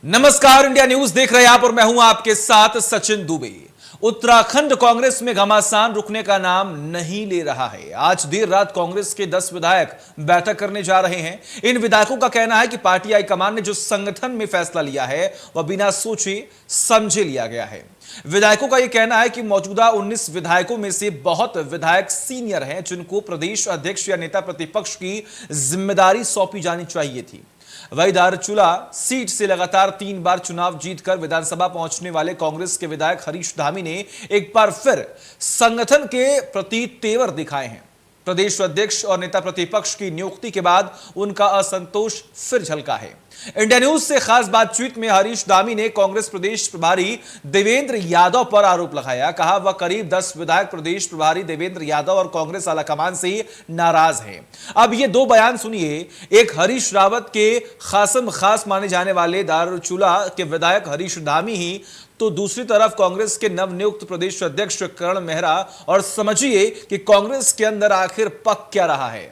नमस्कार, India news देख रहे हैं आप और मैं हूं आपके साथ सचिन दुबे। उत्तराखंड कांग्रेस में घमासान रुकने का नाम नहीं ले रहा है। आज देर रात कांग्रेस के 10 विधायक बैठक करने जा रहे हैं। इन विधायकों का कहना है कि पार्टी हाईकमान ने जो संगठन में फैसला लिया है वह बिना सोचे समझे लिया गया है। विधायकों का यह कहना है कि मौजूदा 19 विधायकों में से बहुत विधायक सीनियर हैं, जिनको प्रदेश अध्यक्ष या नेता प्रतिपक्ष की जिम्मेदारी सौंपी जानी चाहिए थी। वही धारचूला सीट से लगातार 3 बार चुनाव जीतकर विधानसभा पहुंचने वाले कांग्रेस के विधायक हरीश धामी ने एक बार फिर संगठन के प्रति तेवर दिखाए हैं। प्रदेश अध्यक्ष और नेता प्रतिपक्ष की नियुक्ति के बाद उनका असंतोष फिर झलका है। इंडिया न्यूज से खास बातचीत में हरीश धामी ने कांग्रेस प्रदेश प्रभारी देवेंद्र यादव पर आरोप लगाया। कहा वह करीब 10 विधायक प्रदेश प्रभारी देवेंद्र यादव और कांग्रेस आलाकमान से नाराज हैं। अब ये दो बयान सुनिए। एक हरीश रावत के खासम खास माने जाने वाले दारुचूला के विधायक हरीश धामी ही, तो दूसरी तरफ कांग्रेस के नवनियुक्त प्रदेश अध्यक्ष करण मेहरा। और समझिए कि कांग्रेस के अंदर आखिर पक क्या रहा है।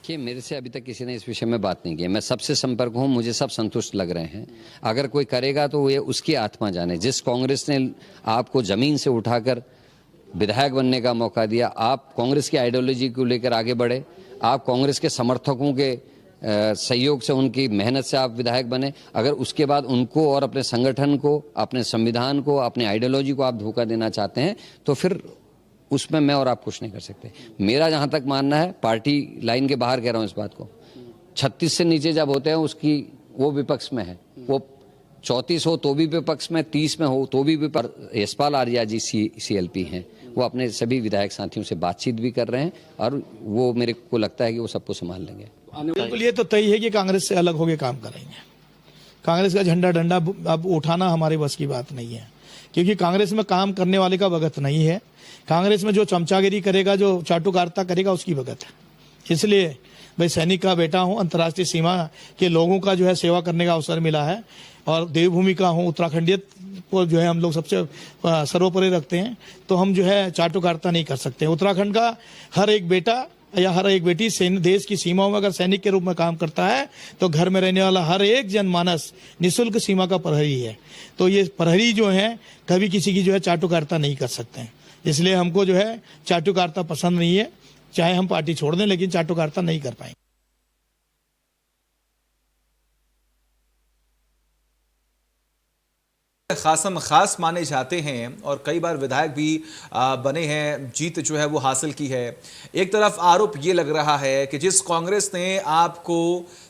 कि मेरे से अभी तक किसी ने इस विषय में बात नहीं की। मैं सबसे संपर्क हूं, मुझे सब संतुष्ट लग रहे हैं। अगर कोई करेगा तो ये उसकी आत्मा जाने। जिस कांग्रेस ने आपको जमीन से उठाकर विधायक बनने का मौका दिया, आप कांग्रेस की आइडियोलॉजी को लेकर आगे बढ़े, आप कांग्रेस के समर्थकों के सहयोग से, उनकी मेहनत से आप विधायक बने। अगर उसके बाद उनको और अपने संगठन को, अपने संविधान को, अपने आइडियोलॉजी को आप धोखा देना चाहते हैं तो फिर उसमें मैं और आप कुछ नहीं कर सकते। मेरा जहां तक मानना है, पार्टी लाइन के बाहर कह रहा हूं इस बात को, 36 से नीचे जब होते हैं उसकी वो विपक्ष में है, वो 34 हो तो भी विपक्ष में, 30 में हो तो भी विपक्ष। यशपाल आर्या जी CLP हैं, वो अपने सभी विधायक साथियों से बातचीत भी कर रहे हैं और वो मेरे को लगता है कि वो सबको संभाल लेंगे। बिल्कुल, ये तो तय है कि कांग्रेस से अलग होकर काम करेंगे। कांग्रेस का झंडा डंडा अब उठाना हमारे बस की बात नहीं है, क्योंकि कांग्रेस में काम करने वाले का वक्त नहीं है। कांग्रेस में जो चमचागिरी करेगा, जो चाटुकारिता करेगा, उसकी वक्त है। इसलिए भाई सैनिक का बेटा हूं, अंतर्राष्ट्रीय सीमा के लोगों का जो है सेवा करने का अवसर मिला है और देवभूमि का हूं, उत्तराखंडियत को जो है हम लोग सबसे सर्वोपरि रखते हैं, तो हम जो है चाटुकारिता नहीं कर सकते। उत्तराखंड का हर एक बेटा या हर एक बेटी देश की सीमाओं में अगर सैनिक के रूप में काम करता है तो घर में रहने वाला हर एक जनमानस निःशुल्क सीमा का प्रहरी है। तो ये प्रहरी जो है कभी किसी की जो है चाटुकारिता नहीं कर सकते हैं। इसलिए हमको जो है चाटुकारिता पसंद नहीं है, चाहे हम पार्टी छोड़ दें, लेकिन चाटुकारिता नहीं कर पाएंगे। खासम खास माने जाते हैं और कई बार विधायक भी बने हैं, जीत जो है वो हासिल की है। एक तरफ आरोप ये लग रहा है कि जिस कांग्रेस ने आपको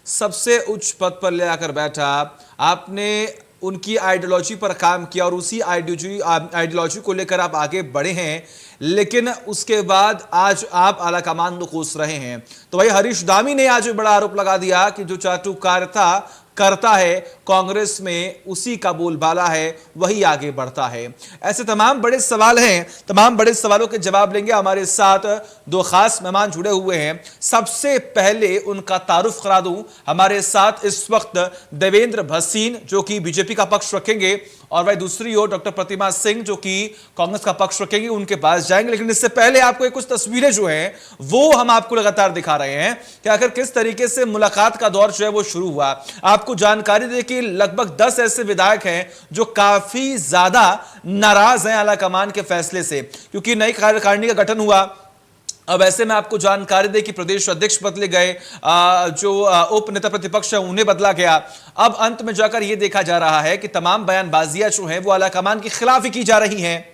सबसे उच्च पद पर ले आकर बैठा, आपने उनकी आइडियोलॉजी पर काम किया और उसी आइडियोलॉजी को लेकर आप आगे बढ़े हैं, लेकिन उसके बाद आज आप आलाकमान को कोस रहे हैं। तो भाई हरीश धामी ने आज बड़ा आरोप लगा दिया कि जो चाटुकारिता करता है कांग्रेस में, उसी का बोलबाला है, वही आगे बढ़ता है। ऐसे तमाम बड़े सवाल हैं, तमाम बड़े सवालों के जवाब लेंगे। हमारे साथ 2 खास मेहमान जुड़े हुए हैं। सबसे पहले उनका तारुफ करा दूं। हमारे साथ इस वक्त देवेंद्र भसीन जो कि बीजेपी का पक्ष रखेंगे, और वही दूसरी ओर डॉक्टर प्रतिमा सिंह जो कि कांग्रेस का पक्ष रखेंगे, उनके पास जाएंगे। लेकिन इससे पहले आपको कुछ तस्वीरें जो हैं वो हम आपको लगातार दिखा रहे हैं कि आखिर किस तरीके से मुलाकात का दौर जो है वो शुरू हुआ। आपको जानकारी दे कि लगभग 10 ऐसे विधायक हैं जो काफी ज्यादा नाराज हैं आलाकमान के फैसले से, क्योंकि नई कार्यकारिणी का गठन हुआ। अब ऐसे में आपको जानकारी दे कि प्रदेश अध्यक्ष बदले गए, जो उप नेता प्रतिपक्ष है उन्हें बदला गया। अब अंत में जाकर यह देखा जा रहा है कि तमाम बयानबाजियां जो हैं वो आलाकमान के खिलाफ ही की जा रही हैं।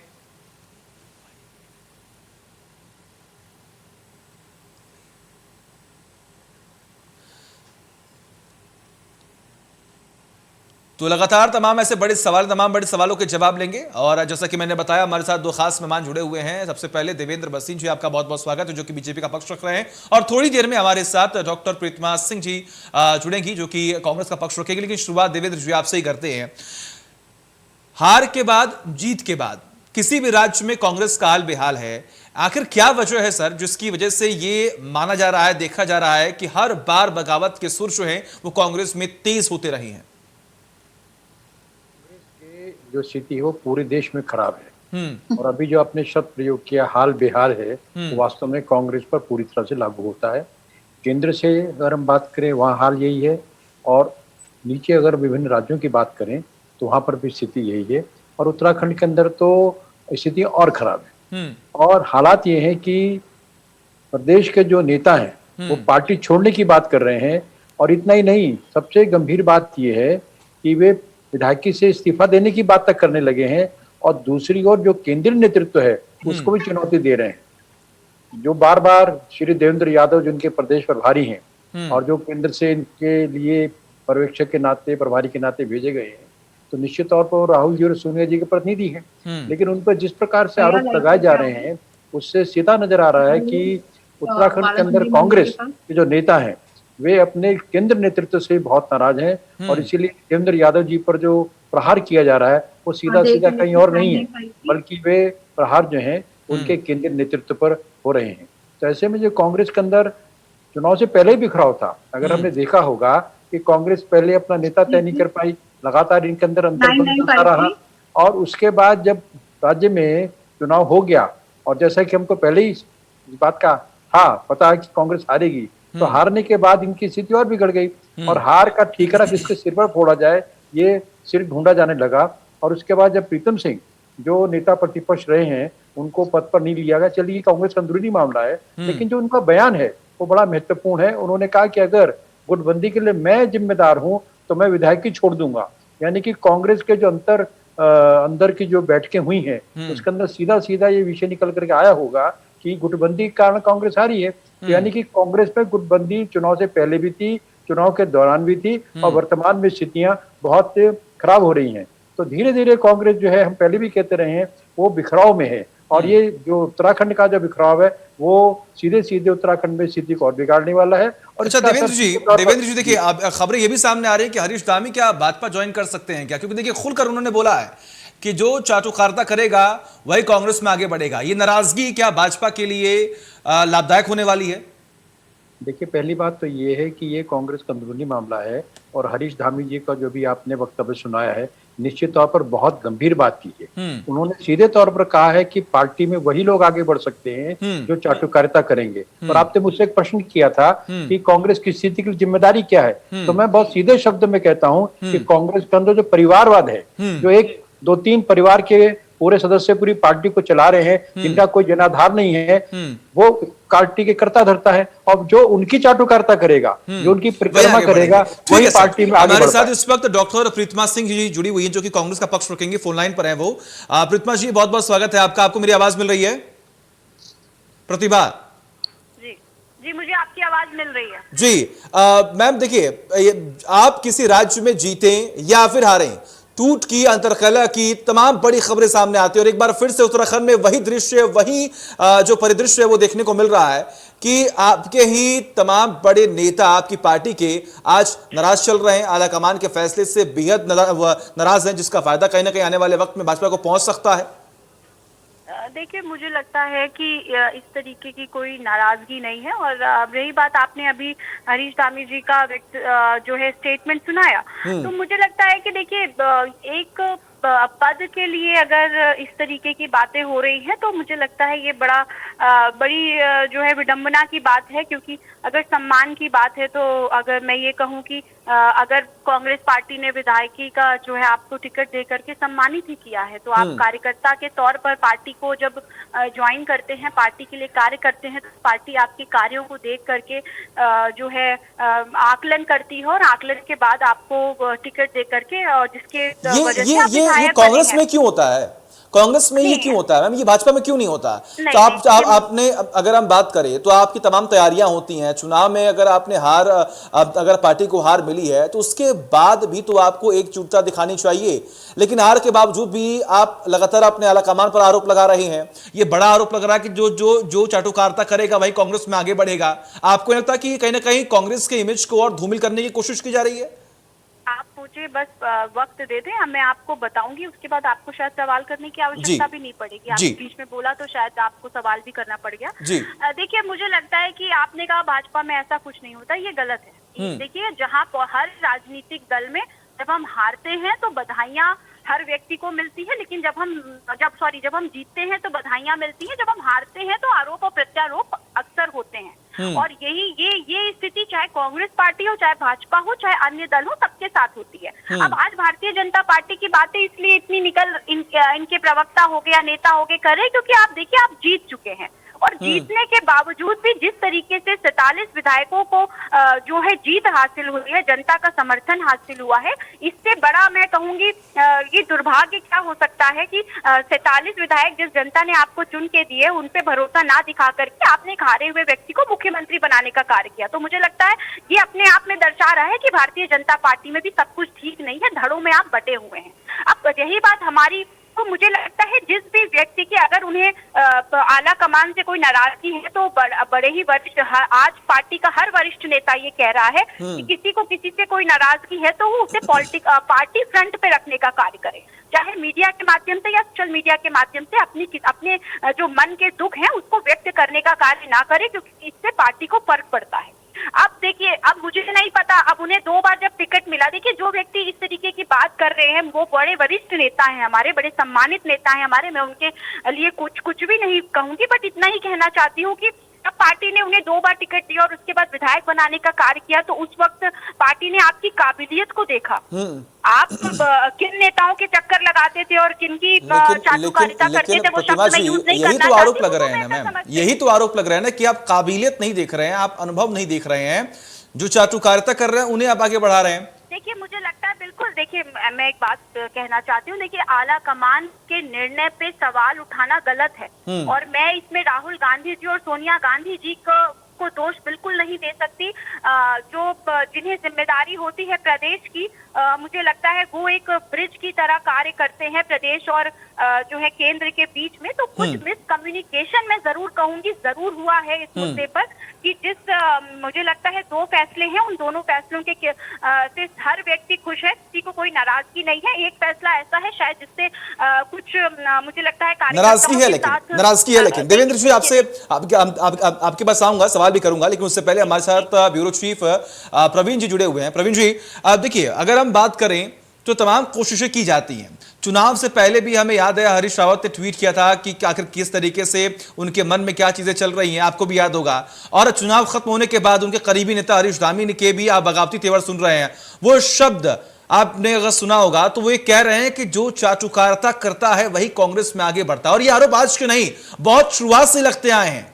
तो लगातार तमाम ऐसे बड़े सवाल, तमाम बड़े सवालों के जवाब लेंगे। और जैसा कि मैंने बताया, हमारे साथ 2 खास मेहमान जुड़े हुए हैं। सबसे पहले देवेंद्र भसीन जी, आपका बहुत बहुत स्वागत है, जो कि बीजेपी का पक्ष रख रहे हैं। और थोड़ी देर में हमारे साथ डॉक्टर प्रतिमा सिंह जी जुड़ेंगी, जो कि कांग्रेस का पक्ष रखेंगे। लेकिन शुरुआत देवेंद्र जी आपसे ही करते हैं। हार के बाद, जीत के बाद किसी भी राज्य में कांग्रेस का हाल बेहाल है। आखिर क्या वजह है सर, जिसकी वजह से ये माना जा रहा है, देखा जा रहा है कि हर बार बगावत के सुर जो हैं वो कांग्रेस में तेज होते रहे हैं? जो स्थिति है वो पूरे देश में खराब है। और अभी जो आपने शब्द प्रयोग किया हाल बेहाल है, वो वास्तव में कांग्रेस पर पूरी तरह से लागू होता है। केंद्र से अगर हम बात करें वहाँ हाल यही है, और नीचे अगर विभिन्न राज्यों की बात करें तो वहाँ पर भी स्थिति यही है, और उत्तराखंड के अंदर तो स्थिति और खराब है। और हालात ये हैं कि प्रदेश के जो नेता हैं वो पार्टी छोड़ने की बात कर रहे हैं, और इतना ही नहीं, सबसे गंभीर बात ये है कि वे विधायकी से इस्तीफा देने की बात तक करने लगे हैं, और दूसरी ओर जो केंद्रीय नेतृत्व है उसको भी चुनौती दे रहे हैं। जो बार बार श्री देवेंद्र यादव जिनके प्रदेश प्रभारी हैं और जो केंद्र से इनके लिए पर्यवेक्षक के नाते, प्रभारी के नाते भेजे गए हैं, तो निश्चित तौर पर राहुल जी और सोनिया जी के प्रतिनिधि हैं, लेकिन उन पर जिस प्रकार से आरोप लगाए जा रहे हैं उससे सीधा नजर आ रहा है कि उत्तराखंड के अंदर कांग्रेस के जो नेता हैं वे अपने केंद्र नेतृत्व से बहुत नाराज हैं, और इसीलिए देवेंद्र यादव जी पर जो प्रहार किया जा रहा है वो सीधा सीधा कहीं और नहीं है, बल्कि वे प्रहार जो हैं उनके केंद्रीय नेतृत्व पर हो रहे हैं। तो ऐसे में जो कांग्रेस के अंदर चुनाव से पहले ही बिखराव था, अगर हमने देखा होगा कि कांग्रेस पहले अपना नेता तय नहीं कर पाई, लगातार इनके अंदर अंतर बनता रहा, और उसके बाद जब राज्य में चुनाव हो गया, और जैसा कि हमको पहले ही इस बात का पता है कि कांग्रेस हारेगी, तो हारने के बाद इनकी स्थिति और बिगड़ गई, और हार का ठीकरा किसके सिर पर फोड़ा जाए ये सिर ढूंढा जाने लगा। और उसके बाद जब प्रीतम सिंह जो नेता प्रतिपक्ष रहे हैं उनको पद पर नहीं लिया गया, चलिए कांग्रेस का अंदरूनी मामला है, लेकिन जो उनका बयान है वो बड़ा महत्वपूर्ण है। उन्होंने कहा कि अगर गुटबंदी के लिए मैं जिम्मेदार हूं तो मैं विधायकी छोड़ दूंगा, यानी कि कांग्रेस के जो अंदर की जो बैठकें हुई हैं उसके अंदर सीधा सीधा ये विषय निकल करके आया होगा कि गुटबंदी के कारण कांग्रेस हारी है। यानी कि कांग्रेस में गुटबंदी चुनाव से पहले भी थी, चुनाव के दौरान भी थी, और वर्तमान में स्थितियां बहुत खराब हो रही हैं। तो धीरे धीरे कांग्रेस जो है, हम पहले भी कहते रहे हैं, वो बिखराव में है, और ये जो उत्तराखंड का जो बिखराव है वो सीधे सीधे उत्तराखंड में स्थिति को और बिगाड़ने वाला है। और अच्छा देवेंद्र जी देखिए, खबरें ये भी सामने आ रही है कि हरीश धामी क्या भाजपा ज्वाइन कर सकते हैं क्या, क्योंकि देखिए खुलकर उन्होंने बोला है कि जो चाटुकारिता करेगा वही कांग्रेस में आगे बढ़ेगा। ये नाराजगी क्या भाजपा के लिए लाभदायक होने वाली है? देखिए, पहली बात तो ये है कि ये कांग्रेस का अंदरूनी मामला है, और हरीश धामी जी का जो भी आपने वक्तव्य सुनाया है निश्चित तौर पर बहुत गंभीर बात की है। उन्होंने सीधे तौर पर कहा है कि पार्टी में वही लोग आगे बढ़ सकते हैं जो चाटुकारिता करेंगे। और आपने मुझसे एक प्रश्न किया था कि कांग्रेस की स्थिति की जिम्मेदारी क्या है, तो मैं बहुत सीधे शब्द में कहता हूं कि कांग्रेस के अंदर जो परिवारवाद है, जो एक दो तीन परिवार के पूरे सदस्य पूरी पार्टी को चला रहे हैं, जिनका कोई जनाधार नहीं है, वो पार्टी के कर्ता धरता है, और जो उनकी चाटुकारिता करेगा, जो उनकी परिक्रमा करेगा, वही पार्टी में आगे बढ़ता है। हमारे साथ इस वक्त डॉक्टर प्रीतमा सिंह जी जुड़ी हुई हैं, जो कि कांग्रेस का पक्ष रखेंगे, फोन लाइन पर है वो। प्रीतमा जी, बहुत बहुत स्वागत है आपका। आपको मेरी आवाज मिल रही है? प्रतिभा जी, मुझे आपकी आवाज मिल रही है जी। मैम देखिए, आप किसी राज्य में जीते या फिर हारें, टूट की, अंतरकलह की तमाम बड़ी खबरें सामने आती है, और एक बार फिर से उत्तराखंड में वही दृश्य, वही जो परिदृश्य है वो देखने को मिल रहा है कि आपके ही तमाम बड़े नेता आपकी पार्टी के आज नाराज चल रहे हैं, आला कमान के फैसले से बेहद नाराज हैं, जिसका फायदा कहीं ना कहीं आने वाले वक्त में भाजपा को पहुंच सकता है। देखिए, मुझे लगता है कि इस तरीके की कोई नाराजगी नहीं है। और रही बात, आपने अभी हरीश धामी जी का जो है स्टेटमेंट सुनाया, तो मुझे लगता है कि देखिए, एक पद के लिए अगर इस तरीके की बातें हो रही हैं तो मुझे लगता है ये बड़ी जो है विडंबना की बात है। क्योंकि अगर सम्मान की बात है तो अगर मैं ये कहूँ कि अगर कांग्रेस पार्टी ने विधायकी का जो है आपको टिकट दे करके सम्मानित ही किया है, तो आप कार्यकर्ता के तौर पर पार्टी को जब ज्वाइन करते हैं, पार्टी के लिए कार्य करते हैं, तो पार्टी आपके कार्यों को देख करके जो है आकलन करती है, और आकलन के बाद आपको टिकट दे करके, और जिसके वजह से ये कांग्रेस में क्यों होता है? कांग्रेस में ये क्यों होता है मैम, ये भाजपा में क्यों नहीं होता? तो आपने, अगर हम बात करें तो आपकी तमाम तैयारियां होती हैं चुनाव में, अगर आपने अगर पार्टी को हार मिली है तो उसके बाद भी तो आपको एकजुटता दिखानी चाहिए, लेकिन हार के बावजूद भी आप लगातार अपने आला कमान पर आरोप लगा रहे हैं। ये बड़ा आरोप लग रहा है कि जो चाटुकारिता करेगा वही कांग्रेस में आगे बढ़ेगा। आपको लगता है कि कहीं ना कहीं कांग्रेस के इमेज को और धूमिल करने की कोशिश की जा रही है? आप मुझे बस वक्त दे दें, मैं आपको बताऊंगी, उसके बाद आपको शायद सवाल करने की आवश्यकता भी नहीं पड़ेगी। आपने बीच में बोला तो शायद आपको सवाल भी करना पड़ गया। देखिए, मुझे लगता है कि आपने कहा भाजपा में ऐसा कुछ नहीं होता, ये गलत है। देखिए, जहाँ हर राजनीतिक दल में जब हम हारते हैं तो बधाइयाँ हर व्यक्ति को मिलती है, लेकिन जब हम जीतते हैं तो बधाइयां मिलती हैं, जब हम हारते हैं तो आरोप और प्रत्यारोप अक्सर होते हैं। और ये स्थिति चाहे कांग्रेस पार्टी हो, चाहे भाजपा हो, चाहे अन्य दल हो, सबके साथ होती है। अब आज भारतीय जनता पार्टी की बातें इसलिए इतनी इनके प्रवक्ता हो गए या नेता हो गए कर रहे, क्योंकि आप देखिए आप जीत चुके हैं, और जीतने के बावजूद भी जिस तरीके से 47 विधायकों को जो है जीत हासिल हुई है, जनता का समर्थन हासिल हुआ है, इससे बड़ा मैं कहूंगी ये दुर्भाग्य क्या हो सकता है कि 47 विधायक जिस जनता ने आपको चुन के दिए, उन पे भरोसा ना दिखा करके आपने एक हारे हुए व्यक्ति को मुख्यमंत्री बनाने का कार्य किया। तो मुझे लगता है ये अपने आप में दर्शा रहा है कि भारतीय जनता पार्टी में भी सब कुछ ठीक नहीं है, धड़ों में आप बटे हुए हैं। अब यही बात हमारी, तो मुझे लगता है जिस भी व्यक्ति की अगर उन्हें आला कमान से कोई नाराजगी है, तो बड़े ही वरिष्ठ, आज पार्टी का हर वरिष्ठ नेता ये कह रहा है कि किसी को किसी से कोई नाराजगी है तो वो उसे पार्टी फ्रंट पे रखने का कार्य करे, चाहे मीडिया के माध्यम से या सोशल मीडिया के माध्यम से अपने जो मन के दुख हैं उसको व्यक्त करने का कार्य ना करे, क्योंकि इससे पार्टी को फर्क पड़ता है। अब देखिए, अब मुझे नहीं पता, अब उन्हें 2 बार जब टिकट मिला, देखिए जो व्यक्ति इस तरीके की बात कर रहे हैं वो बड़े वरिष्ठ नेता हैं हमारे, बड़े सम्मानित नेता हैं हमारे, मैं उनके लिए कुछ भी नहीं कहूंगी, बट इतना ही कहना चाहती हूँ कि जब पार्टी ने उन्हें 2 बार टिकट दिया और उसके बाद विधायक बनाने का कार्य किया, तो उस वक्त पार्टी ने आपकी काबिलियत को देखा। आप किन नेताओं के चक्कर लगाते थे और किनकी चाटुकारिता करते थे, वो शब्द मैं यूज नहीं करना यही तो आरोप लग रहे हैं ना मैम, यही तो आरोप लग रहा है ना कि आप काबिलियत नहीं देख रहे हैं, आप अनुभव नहीं देख रहे हैं, जो चाटुकारिता कर रहे हैं उन्हें आप आगे बढ़ा रहे हैं। देखिए मुझे लगता है, बिल्कुल देखिए मैं एक बात कहना चाहती हूँ, देखिए आला कमान के निर्णय पे सवाल उठाना गलत है, और मैं इसमें राहुल गांधी जी और सोनिया गांधी जी को दोष बिल्कुल नहीं दे सकती। जो जिन्हें जिम्मेदारी होती है प्रदेश की, मुझे लगता है वो एक ब्रिज की तरह कार्य करते हैं प्रदेश और जो है केंद्र के बीच में। तो कुछ मिसकम्युनिकेशन मैं जरूर कहूंगी जरूर हुआ है इस मुद्दे पर, कि जिस मुझे लगता है 2 फैसले हैं, उन दोनों फैसलों के से हर व्यक्ति खुश है, किसी को कोई नाराजगी नहीं है। एक फैसला ऐसा है शायद जिससे कुछ मुझे लगता है नाराजगी है, लेकिन देवेंद्र जी आपसे आपके पास आऊंगा, सवाल भी करूंगा, लेकिन उससे पहले हमारे साथ ब्यूरो चीफ प्रवीण जी जुड़े हुए हैं। प्रवीण जी, देखिए अगर हम बात करें तो तमाम कोशिशें की जाती हैं, चुनाव से पहले भी हमें याद है हरीश रावत ने ट्वीट किया था कि आखिर किस तरीके से उनके मन में क्या चीजें चल रही हैं, आपको भी याद होगा। और चुनाव खत्म होने के बाद उनके करीबी नेता हरीश धामी के भी आप बगावती तेवर सुन रहे हैं। वो शब्द आपने अगर सुना होगा तो वो ये कह रहे हैं कि जो चाटुकारिता करता है वही कांग्रेस में आगे बढ़ता है। और ये आरोप आज के नहीं, बहुत शुरुआत से लगते आए हैं।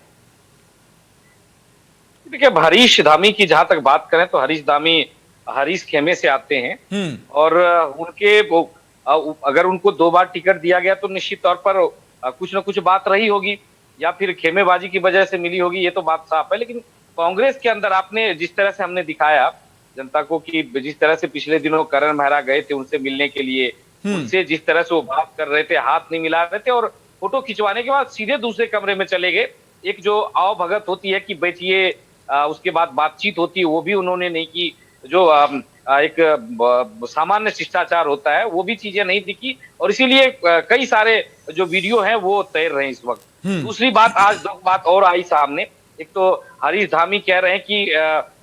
देखिए हरीश धामी की जहां तक बात करें तो हरीश धामी हरीश खेमे से आते हैं, और उनके अगर उनको 2 बार टिकट दिया गया तो निश्चित तौर पर कुछ न कुछ बात रही होगी, या फिर खेमेबाजी की वजह से मिली होगी, ये तो बात साफ है। लेकिन कांग्रेस के अंदर आपने जिस तरह से हमने दिखाया जनता को कि जिस तरह से पिछले दिनों करण मेहरा गए थे उनसे मिलने के लिए, उनसे जिस तरह से वो बात कर रहे थे, हाथ नहीं मिला रहे थे, और फोटो खिंचवाने के बाद सीधे दूसरे कमरे में चले गए। एक जो आओ भगत होती है कि बैठिए, उसके बाद बातचीत होती है, वो भी उन्होंने नहीं की। जो एक सामान्य शिष्टाचार होता है वो भी चीजें नहीं दिखी, और इसीलिए कई सारे जो वीडियो हैं वो तैर रहे हैं इस वक्त। दूसरी बात, आज 2 बात और आई सामने। एक तो हरीश धामी कह रहे हैं कि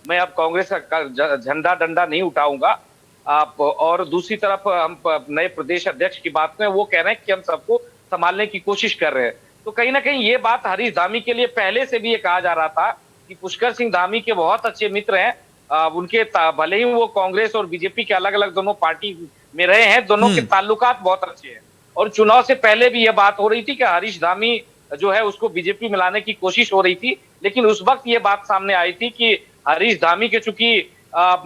मैं अब कांग्रेस का झंडा डंडा नहीं उठाऊंगा, और दूसरी तरफ हम नए प्रदेश अध्यक्ष की बात में वो कह रहे हैं कि हम सबको संभालने की कोशिश कर रहे हैं। तो कहीं ना कहीं ये बात हरीश धामी के लिए पहले से भी ये कहा जा रहा था कि पुष्कर सिंह धामी के बहुत अच्छे मित्र हैं, उनके भले ही वो कांग्रेस और बीजेपी के अलग अलग दोनों पार्टी में रहे हैं, दोनों के ताल्लुकात बहुत अच्छे हैं। और चुनाव से पहले भी यह बात हो रही थी कि हरीश धामी जो है उसको बीजेपी में लाने की कोशिश हो रही थी, लेकिन उस वक्त ये बात सामने आई थी कि हरीश धामी के चूंकि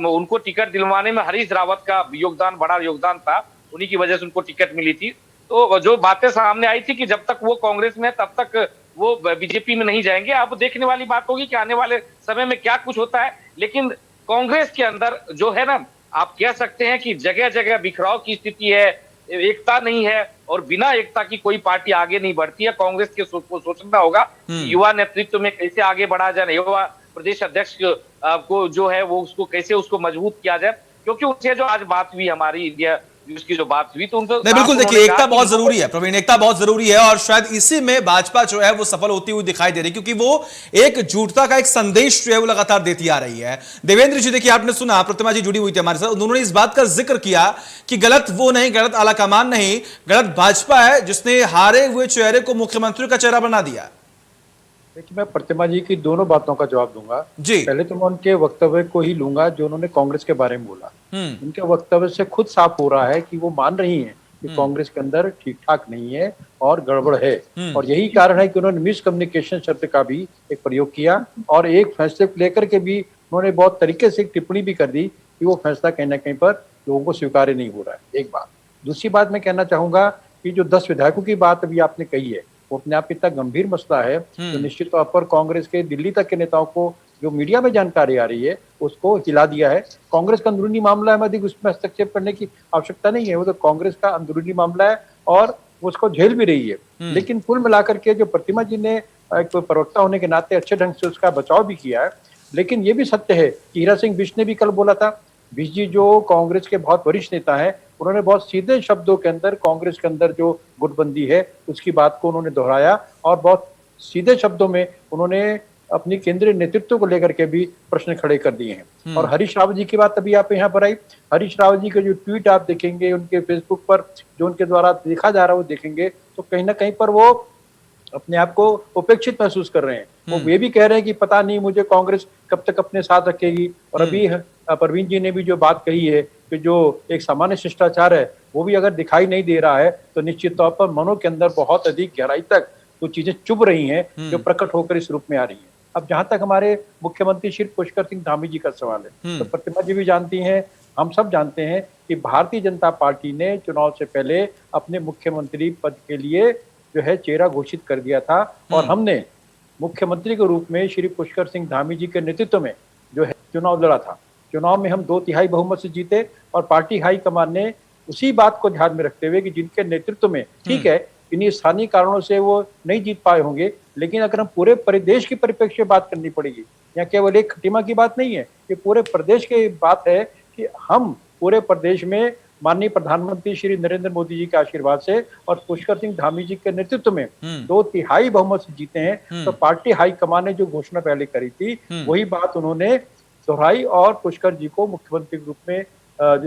उनको टिकट दिलवाने में हरीश रावत का योगदान, बड़ा योगदान था, उन्हीं की वजह से उनको टिकट मिली थी। तो जो बातें सामने आई थी कि जब तक वो कांग्रेस में है तब तक वो बीजेपी में नहीं जाएंगे। अब देखने वाली बात होगी कि आने वाले समय में क्या कुछ होता है। लेकिन कांग्रेस के अंदर जो है ना, आप कह सकते हैं कि जगह जगह बिखराव की स्थिति है, एकता नहीं है, और बिना एकता की कोई पार्टी आगे नहीं बढ़ती है। कांग्रेस के को सोचना होगा युवा नेतृत्व में कैसे आगे बढ़ा जाए, युवा प्रदेश अध्यक्ष को जो है वो उसको कैसे उसको मजबूत किया जाए। क्योंकि उससे जो आज बात हुई हमारी इंडिया उसकी जो बात हुई तो उनको नहीं, बिल्कुल देखिए, उन्होंने एकता कहा बहुत कि जरूरी है प्रवीण, एकता बहुत जरूरी है, और शायद इसी में भाजपा जो है वो सफल होती हुई दिखाई दे रही है, क्योंकि वो एकजुटता का एक संदेश जो है वो लगातार देती आ रही है। देवेंद्र जी, देखिए आपने सुना, प्रतिमा जी जुड़ी हुई थी हमारे साथ, उन्होंने इस बात का जिक्र किया कि गलत वो नहीं, गलत आलाकमान नहीं, गलत भाजपा है जिसने हारे हुए चेहरे को मुख्यमंत्री का चेहरा बना दिया। देखिए, मैं प्रतिमा जी की दोनों बातों का जवाब दूंगा जी। पहले तो मैं उनके वक्तव्य को ही लूंगा जो उन्होंने कांग्रेस के बारे में बोला। उनके वक्तव्य से खुद साफ हो रहा है कि वो मान रही हैं कि कांग्रेस के अंदर ठीक ठाक नहीं है और गड़बड़ है, और यही कारण है कि उन्होंने मिस कम्युनिकेशन शब्द का भी एक प्रयोग किया, और एक फैसले को लेकर के भी उन्होंने बहुत तरीके से एक टिप्पणी भी कर दी कि वो फैसला कहीं ना कहीं पर लोगों को स्वीकार्य नहीं हो रहा है। एक बात। दूसरी बात मैं कहना चाहूंगा कि जो 10 विधायकों की बात अभी आपने कही है, वो अपने आप इतना गंभीर मसला है तो निश्चित तौर पर कांग्रेस के दिल्ली तक के नेताओं को जो मीडिया में जानकारी आ रही है उसको हिला दिया है। कांग्रेस का अंदरूनी मामला है, मैं अधिक उसमें हस्तक्षेप करने की आवश्यकता नहीं है, वो तो कांग्रेस का अंदरूनी मामला है और उसको झेल भी रही है। लेकिन कुल मिलाकर के जो प्रतिमा जी ने एक प्रवक्ता होने के नाते अच्छे ढंग से उसका बचाव भी किया है, लेकिन ये भी सत्य है कि हीरा सिंह बिष्ट ने भी कल बोला था, बिष्ट जी जो कांग्रेस के बहुत वरिष्ठ नेता है, उन्होंने बहुत सीधे शब्दों के अंदर कांग्रेस के अंदर जो गुटबंदी है उसकी बात को उन्होंने दोहराया, और बहुत सीधे शब्दों में उन्होंने अपनी केंद्रीय नेतृत्व को लेकर के भी प्रश्न खड़े कर दिए हैं। और हरीश रावत जी की बात अभी आप यहाँ पर आई, हरीश रावत जी के जो ट्वीट आप देखेंगे, उनके फेसबुक पर जो उनके द्वारा देखा जा रहा है वो देखेंगे तो कहीं ना कहीं पर वो अपने आप को उपेक्षित महसूस कर रहे हैं। वो ये भी कह रहे हैं कि पता नहीं मुझे कांग्रेस कब तक अपने साथ रखेगी। और अभी परवीन जी ने भी जो बात कही है कि जो एक सामान्य शिष्टाचार है वो भी अगर दिखाई नहीं दे रहा है तो निश्चित तौर पर मनों के अंदर बहुत अधिक गहराई तक वो चीजें चुभ रही हैं जो प्रकट होकर इस रूप में आ रही है। अब जहां तक हमारे मुख्यमंत्री श्री पुष्कर सिंह धामी जी का सवाल है, तो प्रतिमा जी भी जानती हैं, हम सब जानते हैं कि भारतीय जनता पार्टी ने चुनाव से पहले अपने मुख्यमंत्री पद के लिए जो है चेहरा घोषित कर दिया था, और हमने मुख्यमंत्री के रूप में श्री पुष्कर सिंह धामी जी के नेतृत्व में जो है चुनाव लड़ा था। चुनाव में हम 2/3 बहुमत से जीते, और पार्टी हाईकमान ने उसी बात को ध्यान में रखते हुए कि जिनके नेतृत्व में, ठीक है इन्हीं स्थानीय कारणों से वो नहीं जीत पाए होंगे, लेकिन अगर हम पूरे प्रदेश की परिप्रेक्ष्य बात करनी पड़ेगी, या केवल एक खटीमा की बात नहीं है, ये पूरे प्रदेश की बात है कि हम पूरे प्रदेश में माननीय प्रधानमंत्री श्री नरेंद्र मोदी जी के आशीर्वाद से और पुष्कर सिंह धामी जी के नेतृत्व में 2/3 बहुमत से जीते हैं। तो पार्टी हाईकमान ने जो घोषणा पहले करी थी वही बात उन्होंने दोहराई और पुष्कर जी को मुख्यमंत्री के रूप में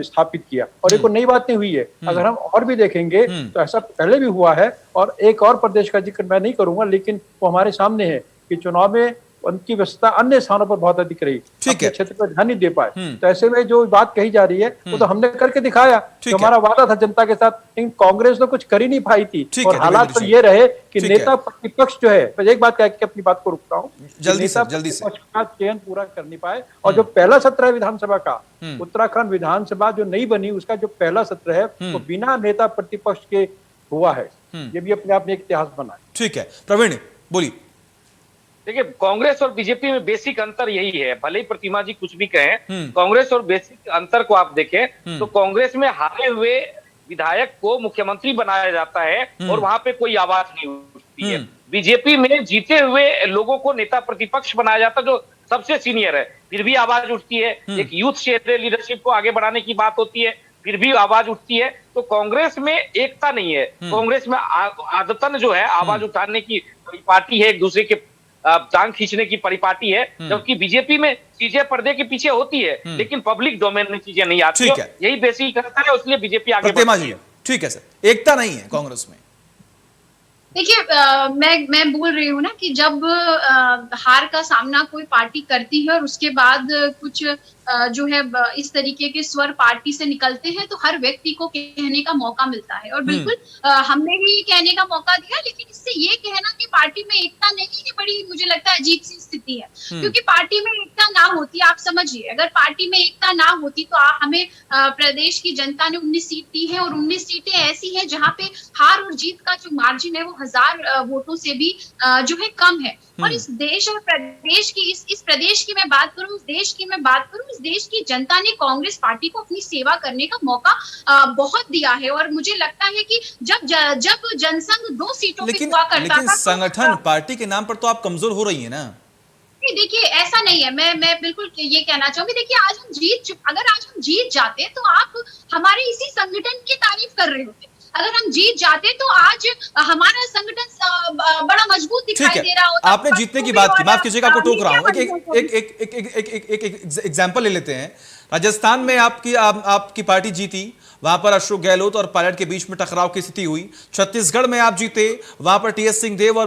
स्थापित किया, और एक नई बात नहीं हुई है। अगर हम और भी देखेंगे तो ऐसा पहले भी हुआ है, और एक और प्रदेश का जिक्र मैं नहीं करूंगा लेकिन वो हमारे सामने है कि चुनाव में उनकी व्यस्तता अन्य स्थानों पर बहुत अधिक रही, अपने क्षेत्र पर ध्यान नहीं दे पाए। तो ऐसे में जो बात कही जा रही है वो तो हमने करके दिखाया, जो हमारा वादा था जनता के साथ, लेकिन कांग्रेस तो कुछ कर ही नहीं पाई थी। और हालात तो ये रहे कि नेता प्रतिपक्ष जो है, मैं एक बात कह के अपनी बात को रुकता हूँ, जल्दी से चयन पूरा कर नहीं पाए, और जो पहला सत्र है विधानसभा का, उत्तराखंड विधानसभा जो नहीं बनी उसका जो पहला सत्र है वो बिना नेता प्रतिपक्ष के हुआ है। ये भी अपने आप में एक इतिहास बना है। ठीक है प्रवीण, बोलिए। देखिए, कांग्रेस और बीजेपी में बेसिक अंतर यही है, भले ही प्रतिमा जी कुछ भी कहें, कांग्रेस और बेसिक अंतर को आप देखें तो कांग्रेस में हारे हुए विधायक को मुख्यमंत्री बनाया जाता है और वहां पे कोई आवाज नहीं उठती है। बीजेपी में जीते हुए लोगों को नेता प्रतिपक्ष बनाया जाता है जो सबसे सीनियर है, फिर भी आवाज उठती है। एक यूथ क्षेत्रीय लीडरशिप को आगे बढ़ाने की बात होती है, फिर भी आवाज उठती है। तो कांग्रेस में एकता नहीं है, कांग्रेस में आदतन जो है आवाज उठाने की पार्टी है, एक दूसरे के टांग खींचने की परिपाटी है, जबकि बीजेपी में चीजें पर्दे के पीछे होती है लेकिन पब्लिक डोमेन में चीजें नहीं आती। यही बेसिक अंतर है, इसलिए बीजेपी आगे बढ़ती है। ठीक है सर, एकता नहीं है कांग्रेस में। देखिए, मैं बोल रही हूँ ना कि जब हार का सामना कोई पार्टी करती है और उसके बाद कुछ जो है इस तरीके के स्वर पार्टी से निकलते हैं तो हर व्यक्ति को कहने का मौका मिलता है, और बिल्कुल हमने भी कहने का मौका दिया। लेकिन इससे ये कहना कि पार्टी में एकता नहीं है, बड़ी मुझे लगता है अजीब सी स्थिति है, क्योंकि पार्टी में एकता ना होती, आप समझिए अगर पार्टी में एकता ना होती तो हमें प्रदेश की जनता ने 19 सीट दी है, और 19 सीटें ऐसी हैं जहाँ पे हार और जीत का जो मार्जिन है वो 1000 वोटों से भी जो है कम है। और इस देश और प्रदेश की इस प्रदेश की मैं बात करूं, इस देश की मैं बात करूं, इस देश की जनता ने कांग्रेस पार्टी को अपनी सेवा करने का मौका बहुत दिया है। और मुझे लगता है कि जब जनसंघ 2 सीटों पे हुआ करता था, लेकिन संगठन पार्टी के नाम पर तो आप कमजोर हो रही है ना। नहीं, देखिए ऐसा नहीं है। मैं बिल्कुल ये कहना चाहूंगी, देखिए अगर आज हम जीत जाते तो आप हमारे इसी संगठन की तारीफ कर रहे होते। अगर हम जीत जाते तो आज हमारा संगठन बड़ा मजबूत दिखाई दे रहा होता। आपने जीतने की बात की, माफ कीजिएगा आपको टोक रहा हूं, एक एग्जांपल ले लेते हैं। राजस्थान में आपकी पार्टी जीती, वहां पर अशोक गहलोत और पायलट के बीच में टकराव की स्थिति हुई। छत्तीसगढ़ में आप जीते, वहां पर टीएस सिंहदेव और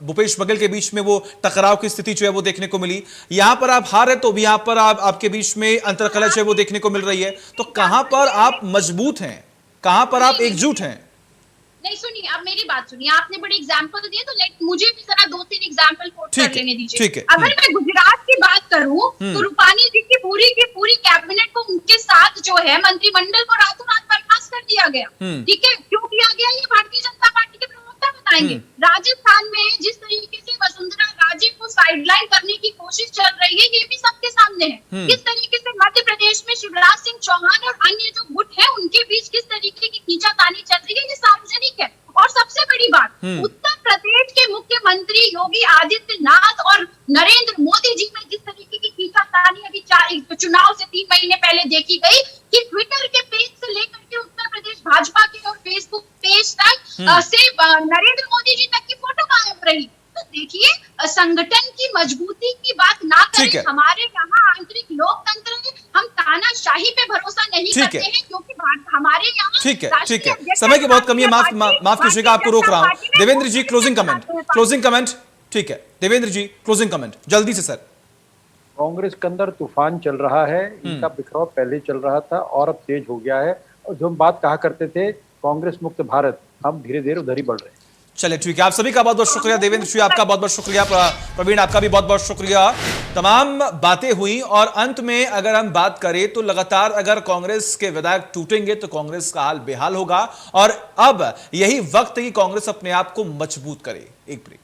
भूपेश बघेल के बीच में वो टकराव की स्थिति जो है वो देखने को मिली। यहां पर आप हारे तो भी यहां पर आपके बीच में अंतर्कलह जो है वो देखने को मिल रही है। तो कहां पर आप मजबूत हैं, कहां पर आप एकजुट हैं? नहीं, सुनिए, अब मेरी बात सुनिए। आपने बड़े एग्जाम्पल दिए, तो मुझे भी जरा 2-3 एग्जाम्पल कोट कर लेने दीजिए। ठीक है। अगर मैं गुजरात की बात करूं तो रूपानी जी की पूरी कैबिनेट को, उनके साथ जो है मंत्रिमंडल को रातों रात बर्खास्त कर दिया गया। ठीक है, क्यों किया गया ये भारतीय जनता पार्टी के प्रवक्ता बताएंगे। राजस्थान में जिस तरीके से वसुंधरा राजे को साइडलाइन करने की कोशिश चल रही है, ये भी सबके सामने है। किस तरीके से मध्य प्रदेश में शिवराज सिंह चौहान और अन्य जो गुट है उनके बीच किस तरीके की खींचातानी चल रही है, ये सार्वजनिक है। और सबसे बड़ी बात, उत्तर प्रदेश के मुख्यमंत्री योगी आदित्यनाथ और नरेंद्र मोदी जी में जिस तरीके की खींचातानी अभी चुनाव से 3 महीने पहले देखी गई कि ट्विटर के पेज से लेकर के उत्तर प्रदेश भाजपा के और फेसबुक पेज तक से नरेंद्र मोदी जी तक की फोटो गायब रही। तो देखिए, संगठन की मजबूती की बात ना करें। हमारे यहाँ आंतरिक लोकतंत्र है, हम तानाशाही पे भरोसा नहीं करते हैं, क्योंकि हमारे यहाँ ठीक है, समय की बहुत कमी है, माफ कीजिएगा आपको रोक रहा हूं। देवेंद्र जी, क्लोजिंग कमेंट। ठीक है देवेंद्र जी, क्लोजिंग कमेंट जल्दी से सर। कांग्रेस के अंदर तूफान चल रहा है, इनका बिखराव पहले चल रहा था और अब तेज हो गया है। और जो हम बात कहा करते थे कांग्रेस मुक्त भारत, हम धीरे धीरे उधर ही बढ़ रहे हैं। चलिए ठीक है, आप सभी का बहुत बहुत शुक्रिया। देवेंद्र जी आपका बहुत बहुत शुक्रिया, प्रवीण आपका भी बहुत बहुत शुक्रिया। तमाम बातें हुई और अंत में अगर हम बात करें तो लगातार अगर कांग्रेस के विधायक टूटेंगे तो कांग्रेस का हाल बेहाल होगा और अब यही वक्त है कि कांग्रेस अपने आप को मजबूत करे। एक ब्रेक।